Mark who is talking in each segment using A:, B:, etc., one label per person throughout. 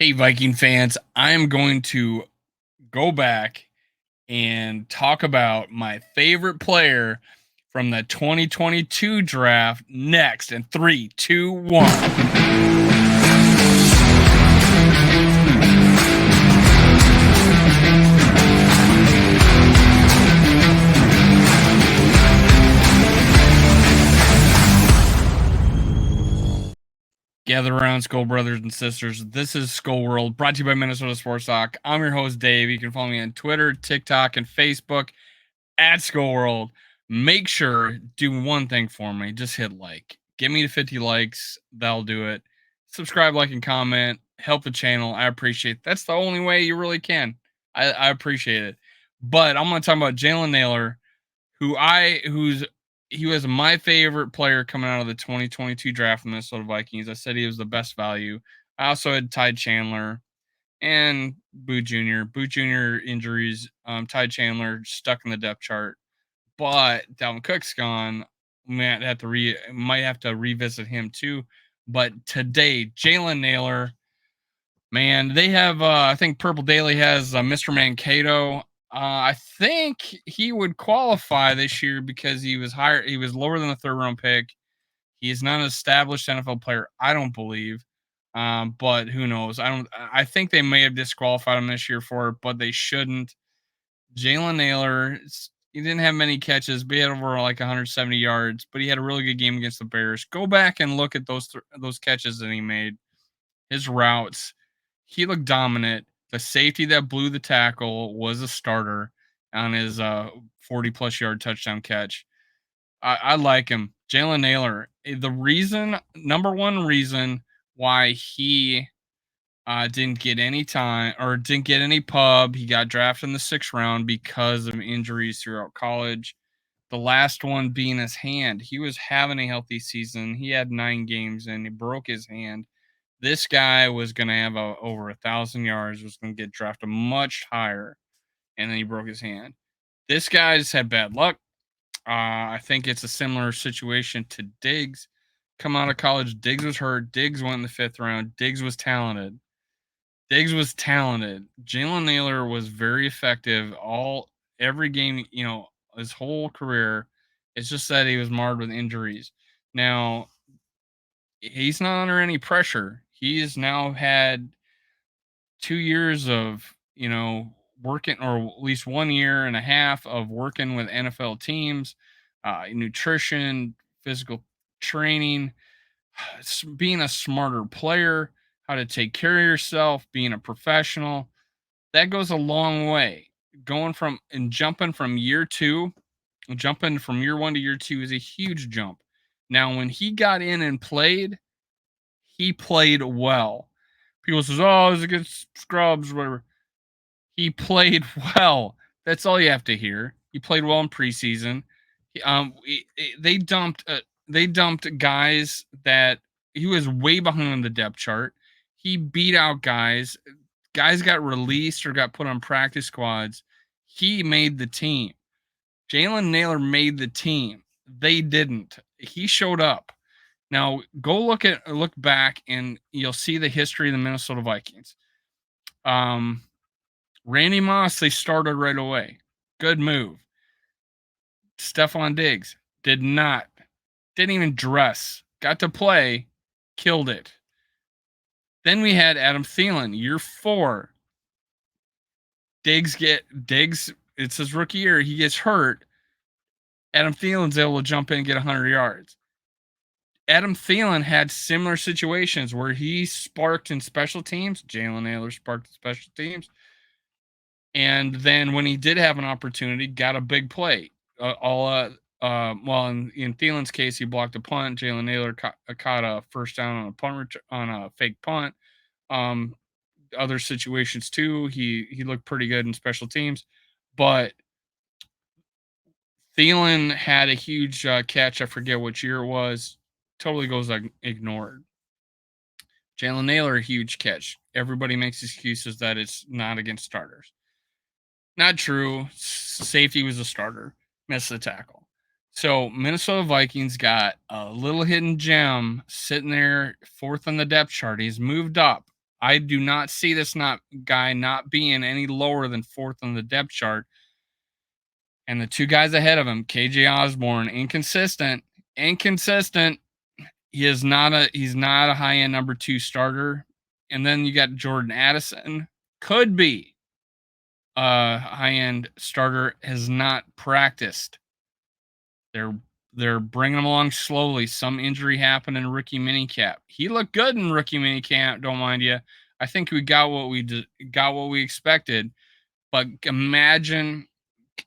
A: Hey, Viking fans, I am going to go back and talk about my favorite player from the 2022 draft next in three, two, one. Gather around, Skull Brothers and Sisters. This is Skull World, brought to you by Minnesota Sports Talk. I'm your host, Dave. You can follow me on Twitter, TikTok, and Facebook at Skull World. Make sure do one thing for me. Just hit like. Get me to 50 likes. That'll do it. Subscribe, like, and comment. Help the channel. I appreciate it. That's the only way you really can. I appreciate it. But I'm gonna talk about Jalen Nailor, who's he was my favorite player coming out of the 2022 draft from the Minnesota Vikings. I said he was the best value. I also had Ty Chandler and Boo Jr. Boo Jr. injuries. Ty Chandler stuck in the depth chart, but Dalvin Cook's gone. Might have to revisit him too. But today, Jalen Nailor, man, they have. I think Purple Daily has Mr. Mankato. I think he would qualify this year because he was higher. He was lower than the third round pick. He is not an established NFL player, I don't believe. But who knows? I think they may have disqualified him this year for it, but they shouldn't. Jalen Nailor, he didn't have many catches, but he had over like 170 yards. But he had a really good game against the Bears. Go back and look at those catches that he made. His routes, he looked dominant. The safety that blew the tackle was a starter on his 40 plus yard touchdown catch. I like him. Jalen Nailor. The reason, number one reason why he didn't get any time or didn't get any pub, he got drafted in the 6th round because of injuries throughout college. The last one being his hand. He was having a healthy season. He had 9 games and he broke his hand. This guy was going to have over 1,000 yards, was going to get drafted much higher, and then he broke his hand. This guy just had bad luck. I think it's a similar situation to Diggs. Come out of college, Diggs was hurt. Diggs went in the 5th round. Diggs was talented. Jalen Nailor was very effective every game, his whole career. It's just that he was marred with injuries. Now, he's not under any pressure. He has now had 2 years of, working, or at least 1.5 years of working with NFL teams, nutrition, physical training, being a smarter player, how to take care of yourself, being a professional. That goes a long way. Going from and jumping from jumping from year 1 to year 2 is a huge jump. Now, when he got in and played, he played well. People says, "Oh, it's against scrubs, whatever." He played well. That's all you have to hear. He played well in preseason. They dumped guys that he was way behind the depth chart. He beat out guys. Guys got released or got put on practice squads. He made the team. Jalen Nailor made the team. They didn't. He showed up. Now go look back and you'll see the history of the Minnesota Vikings. Randy Moss, they started right away. Good move. Stephon Diggs didn't even dress. Got to play, killed it. Then we had Adam Thielen, year 4. Diggs, it's his rookie year. He gets hurt. Adam Thielen's able to jump in and get 100 yards. Adam Thielen had similar situations where he sparked in special teams. Jalen Nailor sparked in special teams. And then when he did have an opportunity, got a big play. In Thielen's case, he blocked a punt. Jalen Nailor caught a first down on a on a fake punt. Other situations too, he looked pretty good in special teams, but Thielen had a huge catch. I forget which year it was. Totally goes ignored. Jalen Nailor, a huge catch. Everybody makes excuses that it's not against starters. Not true. Safety was a starter. Missed the tackle. So Minnesota Vikings got a little hidden gem sitting there 4th on the depth chart. He's moved up I do not see this guy not being any lower than fourth on the depth chart. And the two guys ahead of him, KJ Osborne, inconsistent. He's not a high end number 2 starter. And then you got Jordan Addison, could be a high end starter, has not practiced. They're bringing him along slowly. Some injury happened in rookie minicamp. He looked good in rookie minicamp. Don't mind you. I think we got what we expected. But imagine,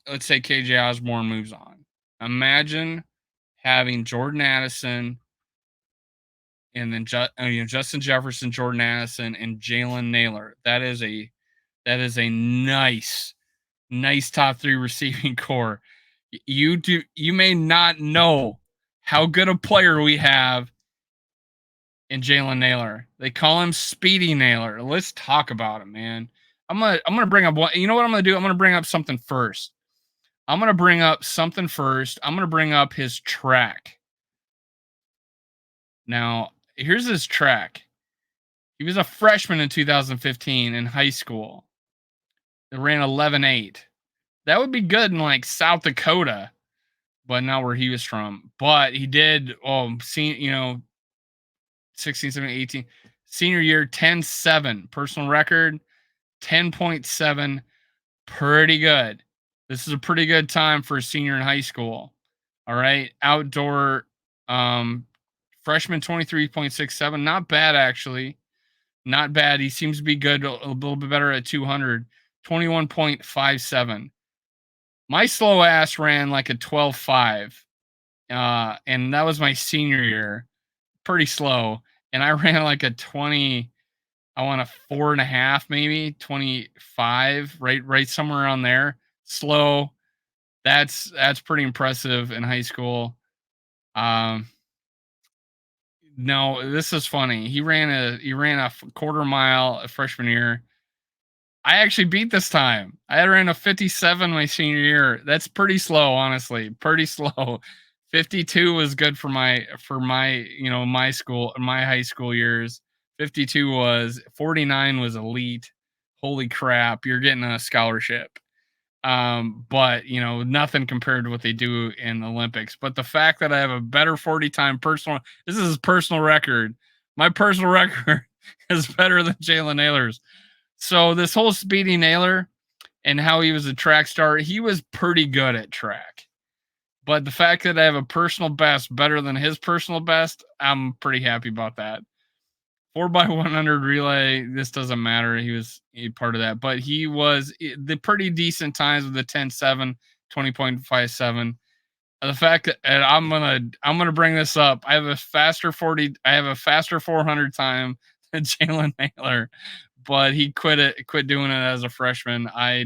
A: let's say KJ Osborne moves on. Imagine having Jordan Addison and then Justin Jefferson, Jordan Addison, and Jalen Nailor. That is a nice top 3 receiving core. You may not know how good a player we have in Jalen Nailor. They call him Speedy Nailor. Let's talk about him, man. I'm gonna bring up one. You know what I'm gonna do? I'm gonna bring up something first. I'm gonna bring up his track. Now, here's his track. He was a freshman in 2015 in high school. It ran 11.8. That would be good in like South Dakota, but not where he was from. But he did, 16, 17, 18. Senior year, 10.7. Personal record, 10.7. Pretty good. This is a pretty good time for a senior in high school. All right. Outdoor freshman, 23.67. Not bad, actually. Not bad. He seems to be good, a little bit better at 200. 21.57. My slow ass ran like a 12.5. And that was my senior year. Pretty slow. And I ran like a 20, I want a 4.5, maybe 25, right somewhere around there. Slow. That's pretty impressive in high school. No, this is funny. He ran a quarter mile a freshman year. I actually beat this time. I ran a 57 my senior year. That's pretty slow, honestly. Pretty slow. 52 was good for my my high school years. 52 was 49 was elite. Holy crap, you're getting a scholarship. But nothing compared to what they do in the Olympics. But the fact that I have a better 40 time this is his personal record. My personal record is better than Jalen Nailor's. So this whole Speedy Nailor and how he was a track star, he was pretty good at track. But the fact that I have a personal best better than his personal best, I'm pretty happy about that. 4x100 relay, this doesn't matter. He was part of that, but he was the pretty decent times with the 10.7, 20.57. The fact that, and I'm gonna bring this up. I have a faster 400 time than Jalen Nailor, but he quit doing it as a freshman. I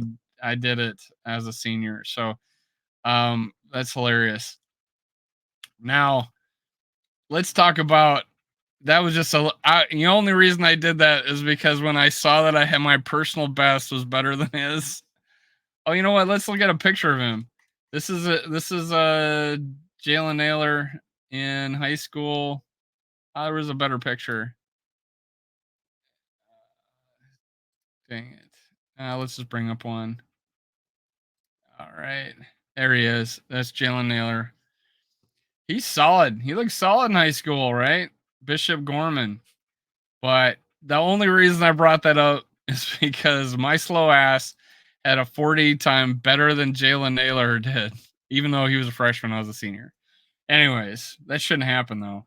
A: did it as a senior. So that's hilarious. Now, let's talk about that. Was just the only reason I did that is because when I saw that I had my personal best was better than his. Oh, you know what? Let's look at a picture of him. This is a Jalen Nailor in high school. There was a better picture. Dang it. Let's just bring up one. All right. There he is. That's Jalen Nailor. He's solid. He looks solid in high school, right? Bishop Gorman. But the only reason I brought that up is because my slow ass had a 40 time better than Jalen Nailor did, even though he was a freshman. I was a senior. Anyways, that shouldn't happen though.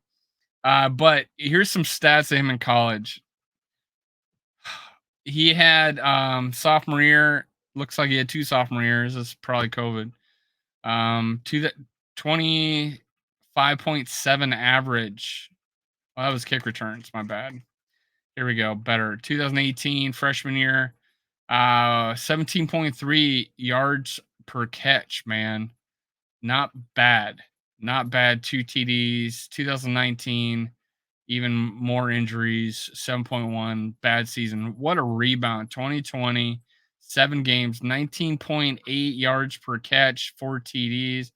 A: But here's some stats of him in college. He had sophomore year. Looks like he had 2 sophomore years. That's probably COVID. 25.7 average. Well, that was kick returns. My bad. Here we go. Better. 2018 freshman year. 17.3 yards per catch. Man, not bad. Not bad. 2 TDs. 2019. Even more injuries. 7.1 bad season. What a rebound. 2020. 7 games. 19.8 yards per catch. 4 TDs.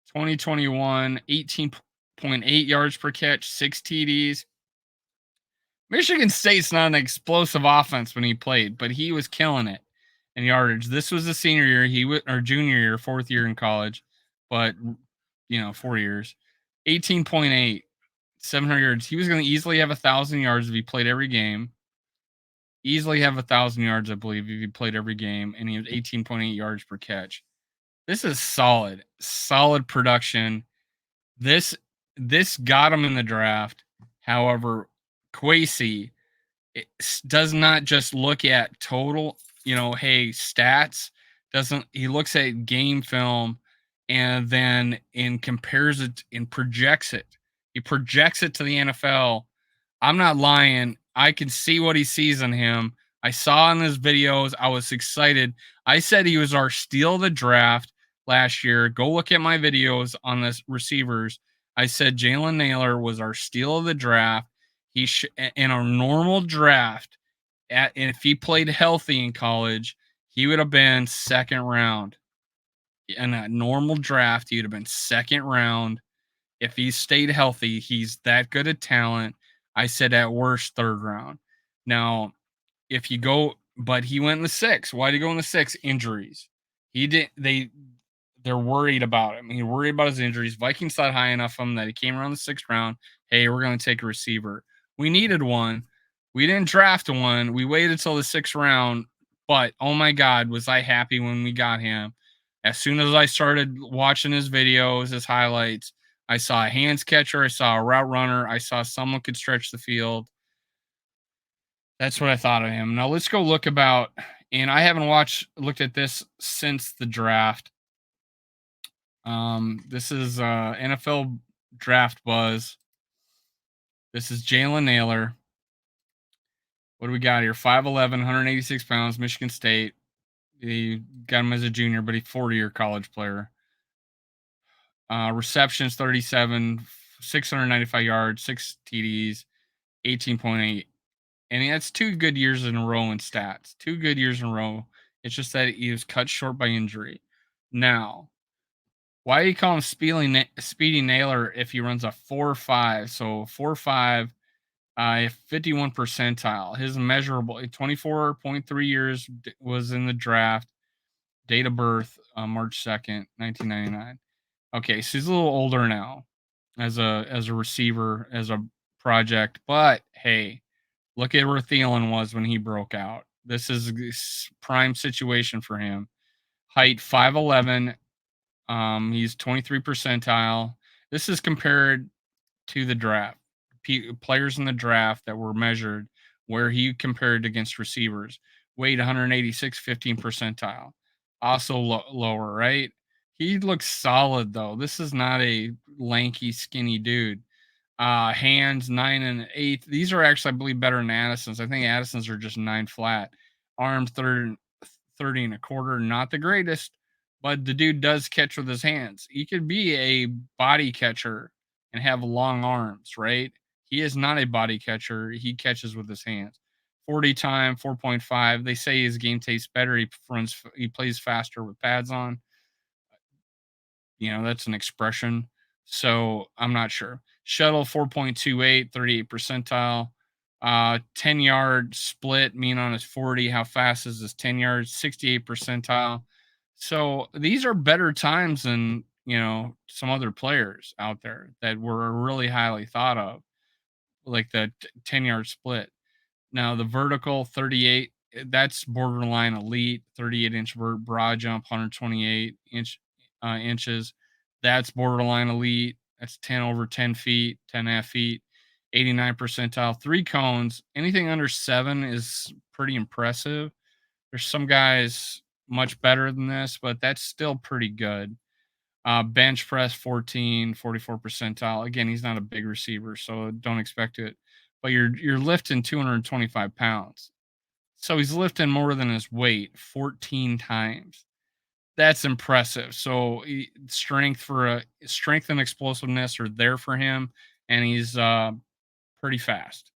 A: 2021, 18.8 yards per catch, 6 TDs. Michigan State's not an explosive offense when he played, but he was killing it in yardage. This was the senior year, or junior year, fourth year in college, but 4 years. 18.8, 700 yards. He was going to easily have 1,000 yards if he played every game. Easily have 1,000 yards, I believe, if he played every game, and he was 18.8 yards per catch. This is solid production. This this got him in the draft. However, Kwesi does not just look at total, hey, stats. Doesn't He looks at game film and then compares it and projects it. He projects it to the NFL. I'm not lying. I can see what he sees in him. I saw in his videos. I was excited. I said he was our steal of the draft last year. Go look at my videos on this receivers. I said Jalen Nailor was our steal of the draft. In a normal draft, if he played healthy in college, he would have been second round. In a normal draft, he would have been second round. If he stayed healthy, he's that good a talent. I said at worst third round. Now, if you go, but he went in the six. Why did he go in the six? Injuries. He did. They're worried about him. He's worried about his injuries. Vikings thought high enough of him that he came around the sixth round. Hey, we're going to take a receiver. We needed one. We didn't draft one. We waited till the sixth round. But oh my God, was I happy when we got him? As soon as I started watching his videos, his highlights, I saw a hands catcher. I saw a route runner. I saw someone could stretch the field. That's what I thought of him. Now let's go look about, and I haven't looked at this since the draft. This is NFL Draft Buzz. This is Jalen Nailor. What do we got here? 5'11", 186 pounds, Michigan State. He got him as a junior, but he's 40-year college player. Receptions 37, 695 yards, 6 TDs, 18.8. And that's 2 good years in a row in stats. 2 good years in a row. It's just that he was cut short by injury. Now, why do you call him Speedy Naylor if he runs a 4.5? So 4.5, 51 percentile. His measurable 24.3 years was in the draft. Date of birth, March 2nd, 1999. Okay, so he's a little older now as a receiver, as a project. But hey, look at where Thielen was when he broke out. This is a prime situation for him. Height 5'11". He's 23 percentile. This is compared to the draft. Players in the draft that were measured where he compared against receivers. Weight 186, 15 percentile. Also lower, right? He looks solid though. This is not a lanky, skinny dude. Hands 9 and 8. These are actually, I believe, better than Addison's. I think Addison's are just 9 flat. Arms 30 and a quarter. Not the greatest, but the dude does catch with his hands. He could be a body catcher and have long arms, right? He is not a body catcher. He catches with his hands. 40 time, 4.5. They say his game tastes better. He plays faster with pads on. That's an expression. So I'm not sure. Shuttle 4.28, 38 percentile. 10-yard split, mean on his 40. How fast is his 10 yards? 68 percentile. So these are better times than, some other players out there that were really highly thought of, like the 10-yard split. Now the vertical 38, that's borderline elite. 38-inch broad jump, 128 inches. That's borderline elite. That's 10 over 10 feet, 10.5 feet, 89 percentile. 3 cones. Anything under 7 is pretty impressive. There's some guys much better than this, but that's still pretty good. Bench press 14, 44 percentile. Again, he's not a big receiver, so don't expect it. But you're lifting 225 pounds. So he's lifting more than his weight 14 times. That's impressive. So strength and explosiveness are there for him, and he's pretty fast.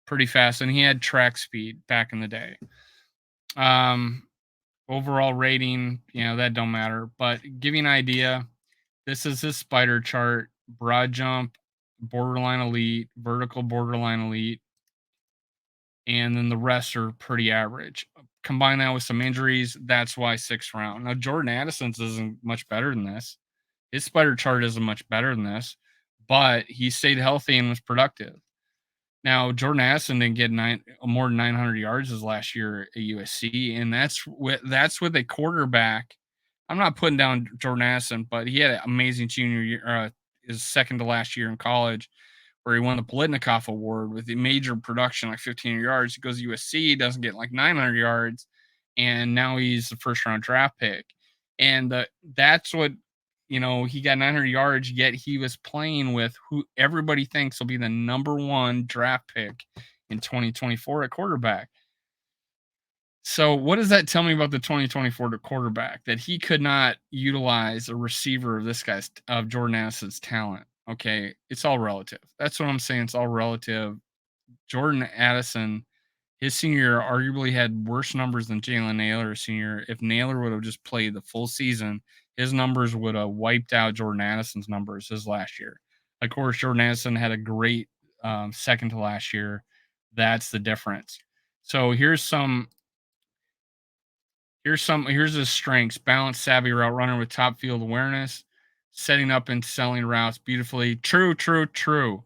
A: Pretty fast. And he had track speed back in the day. Overall rating, that don't matter. But give you an idea, this is his spider chart. Broad jump, borderline elite. Vertical, borderline elite. and then the rest are pretty average. Combine that with some injuries, that's why 6th round. Now Jordan Addison's isn't much better than this. His spider chart isn't much better than this, but he stayed healthy and was productive. Now, Jordan Addison didn't get more than 900 yards his last year at USC, and that's with a quarterback. I'm not putting down Jordan Addison, but he had an amazing junior year, his second to last year in college, where he won the Politnikoff Award with the major production, like 1,500 yards. He goes to USC, doesn't get like 900 yards, and now he's the first round draft pick. And that's what, he got 900 yards, yet he was playing with who everybody thinks will be the number one draft pick in 2024 at quarterback. So, what does that tell me about the 2024 quarterback? That he could not utilize a receiver of of Jordan Addison's talent. Okay, it's all relative. That's what I'm saying. It's all relative. Jordan Addison, his senior year, arguably had worse numbers than Jalen Nailor senior. If Naylor would have just played the full season, his numbers would have wiped out Jordan Addison's numbers his last year. Of course, Jordan Addison had a great second to last year. That's the difference. So here's his strengths: balanced, savvy route runner with top field awareness, setting up and selling routes beautifully. True, true, true.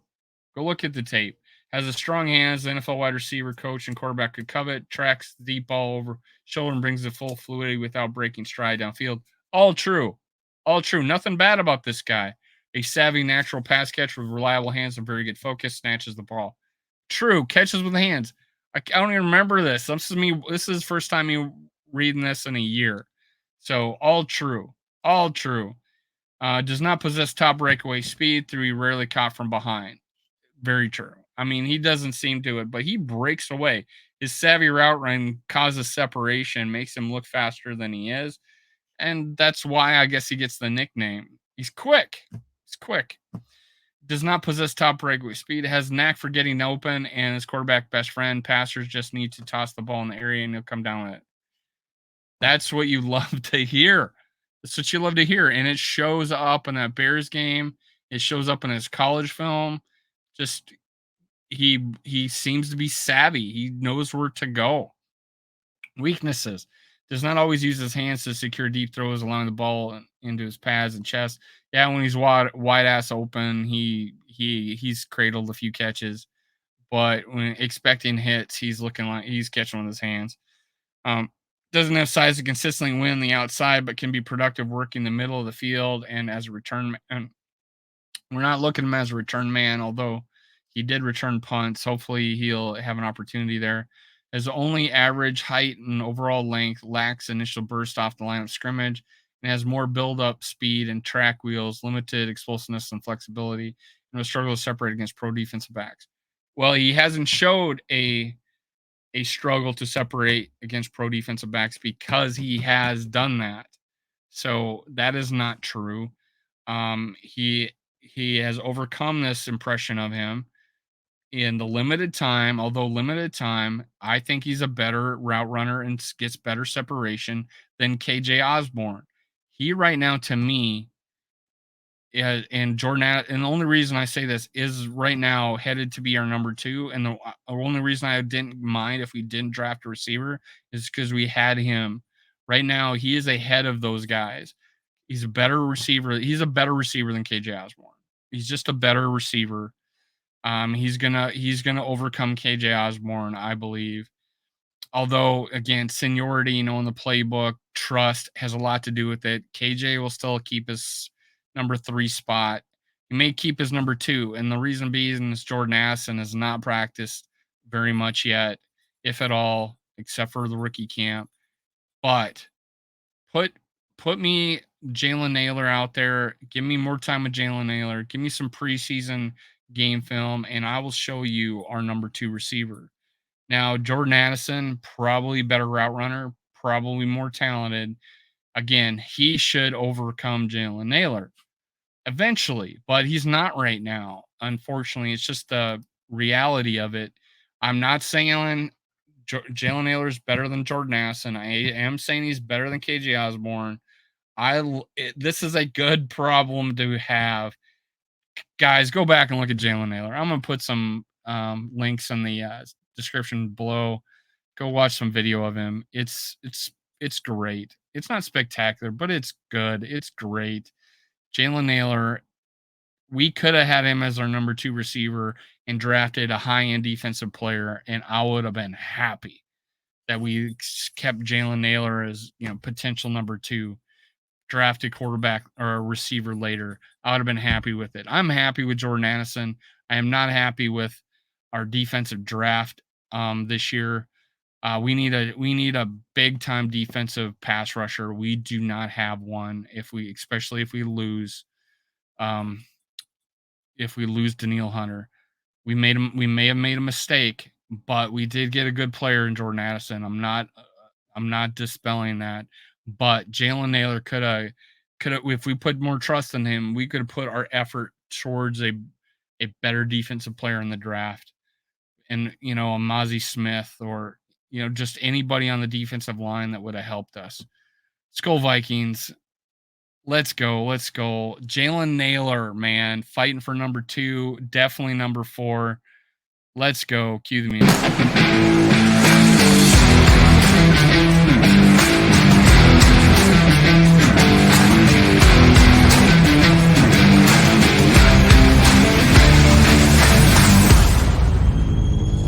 A: Go look at the tape. Has a strong hands, the NFL wide receiver coach and quarterback could covet. Tracks the deep ball over shoulder and brings the full fluidity without breaking stride downfield. All true. All true. Nothing bad about this guy. A savvy, natural pass catcher with reliable hands and very good focus, snatches the ball. True. Catches with hands. I don't even remember this. This is me. This is the first time me reading this in a year. So all true. All true. Does not possess top breakaway speed through he rarely caught from behind. Very true. I mean, he doesn't seem to it, but he breaks away. His savvy route run causes separation, makes him look faster than he is. And that's why I guess he gets the nickname. He's quick. He's quick. Does not possess top breakaway speed. Has knack for getting open and his quarterback best friend. Passers just need to toss the ball in the area and he'll come down with it. That's what you love to hear. That's what you love to hear. And it shows up in that Bears game. It shows up in his college film. Just he seems to be savvy. He knows where to go. Weaknesses. Does not always use his hands to secure deep throws, allowing the ball into his pads and chest. Yeah, when he's wide ass open, he's cradled a few catches, but when expecting hits, he's looking like he's catching with his hands. Doesn't have size to consistently win the outside, but can be productive working the middle of the field and as a return man. We're not looking at him as a return man, although he did return punts. Hopefully, he'll have an opportunity there. His only average height and overall length, lacks initial burst off the line of scrimmage, and has more build-up speed and track wheels, limited explosiveness and flexibility, and will struggle to separate against pro defensive backs. Well, he hasn't showed a struggle to separate against pro defensive backs because he has done that. So that is not true. He has overcome this impression of him in the limited time. Although limited time, I think he's a better route runner and gets better separation than KJ Osborne. He right now, to me, and and the only reason I say this is right now headed to be our number two. And the only reason I didn't mind if we didn't draft a receiver is because we had him. Right now, he is ahead of those guys. He's a better receiver. He's a better receiver than KJ Osborne. He's just a better receiver. He's gonna overcome KJ Osborne, I believe. Although again, seniority, in the playbook, trust has a lot to do with it. KJ will still keep his number 3 spot. He may keep his number 2, and the reason being is Jordan Addison has not practiced very much yet, if at all, except for the rookie camp. But put put me Jalen Nailor out there. Give me more time with Jalen Nailor. Give me some preseason game film, and I will show you our number 2 receiver. Now, Jordan Addison, probably better route runner, probably more talented. Again, he should overcome Jalen Nailor eventually, but he's not right now. Unfortunately, it's just the reality of it. I'm not saying Jalen Nailor is better than Jordan Addison. I am saying he's better than KJ Osborne. This is a good problem to have. Guys, go back and look at Jalen Nailor. I'm gonna put some links in the description below. Go watch some video of him. It's great. It's not spectacular, but it's good. It's great. Jalen Nailor, we could have had him as our number 2 receiver and drafted a high-end defensive player, and I would have been happy that we kept Jalen Nailor as, potential number 2, drafted quarterback or receiver later. I would have been happy with it. I'm happy with Jordan Addison. I am not happy with our defensive draft this year. We need a big time defensive pass rusher. We do not have one. Especially if we lose Daniil Hunter, we may have made a mistake, but we did get a good player in Jordan Addison. I'm not dispelling that, but Jalen Nailor could have, if we put more trust in him, we could have put our effort towards a better defensive player in the draft, and a Mozzie Smith, or just anybody on the defensive line that would have helped us. Skol Vikings. Let's go. Jalen Nailor, man, fighting for number 2, definitely number 4. Let's go. Cue the music.